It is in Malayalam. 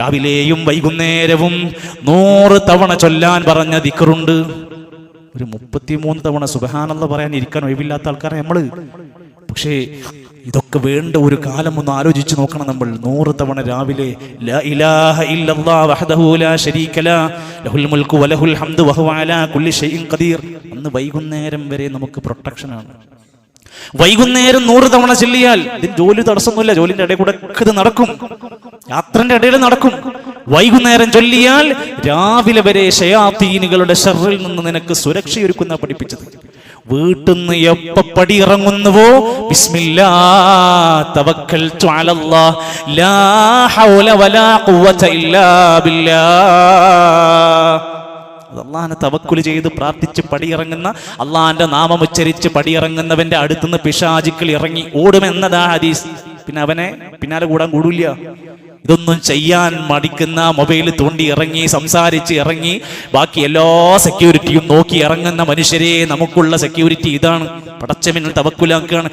രാവിലെയും വൈകുന്നേരവും 100 തവണ ചൊല്ലാൻ പറഞ്ഞ ദിക്റുണ്ട്. ഒരു 33 തവണ സുബ്ഹാനല്ലാഹ് പറയാൻ ഇരിക്കാൻ ഒഴിവില്ലാത്ത ആൾക്കാരെ നമ്മള്. പക്ഷേ ഇതൊക്കെ വേണ്ട ഒരു കാലം ഒന്ന് ആലോചിച്ച് നോക്കണം. നമ്മൾ 100 തവണ രാവിലെ ലാ ഇലാഹ ഇല്ലല്ലാഹ് വഹ്ദഹു ലാ ശരീക ലഹു ലഹുൽ മുൽക്കു വലഹുൽ ഹംദു വഹുവ അലാ കുല്ലി ഷൈഇൻ ഖദീർ. അന്ന് വൈകുന്നേരം വരെ നമുക്ക് പ്രൊട്ടക്ഷനാണ്. വൈകുന്നേരം 100 തവണ ചൊല്ലിയാൽ ഇതിന് ജോലി തടസ്സമൊന്നുമില്ല. ജോലിന്റെ ഇടയിൽ കൂടെ ഇത് നടക്കും, യാത്രന്റെ ഇടയിൽ നടക്കും. വൈകുന്നേരം ചൊല്ലിയാൽ രാവിലെ വരെ ശയാത്തീനുകളുടെ ശർറിൽ നിന്ന് നിനക്ക് സുരക്ഷയൊരുക്കുന്ന പഠിപ്പിച്ചത്. വീട്ടിൽ നിന്ന് എപ്പ പടി ഇറങ്ങുന്നുവോ ബിസ്മില്ലാഹ് തവക്കൽതു അലല്ലാഹ് ലാ ഹൗല വലാ ഖുവത ഇല്ലാ ബില്ലാഹ്. അള്ളാഹിനെ തവക്കുൽ ചെയ്ത് പ്രാർത്ഥിച്ച് പടിയിറങ്ങുന്ന, അള്ളാഹിന്റെ നാമം ഉച്ചരിച്ച് പടിയിറങ്ങുന്നവന്റെ അടുത്തുനിന്ന് പിശാചുക്കൾ ഇറങ്ങി ഓടുമെന്നതാ ഹദീസ്. പിന്നെ അവനെ പിന്നാലെ കൂടാൻ കൂടില്ല. ഇതൊന്നും ചെയ്യാൻ മടിക്കുന്ന, മൊബൈൽ തോണ്ടി ഇറങ്ങി സംസാരിച്ച് ഇറങ്ങി ബാക്കി എല്ലാ സെക്യൂരിറ്റിയും നോക്കി ഇറങ്ങുന്ന മനുഷ്യരെ, നമുക്കുള്ള സെക്യൂരിറ്റി ഇതാണ്. പടച്ചവനിൽ തവക്കുലാക്കുകയാണ്.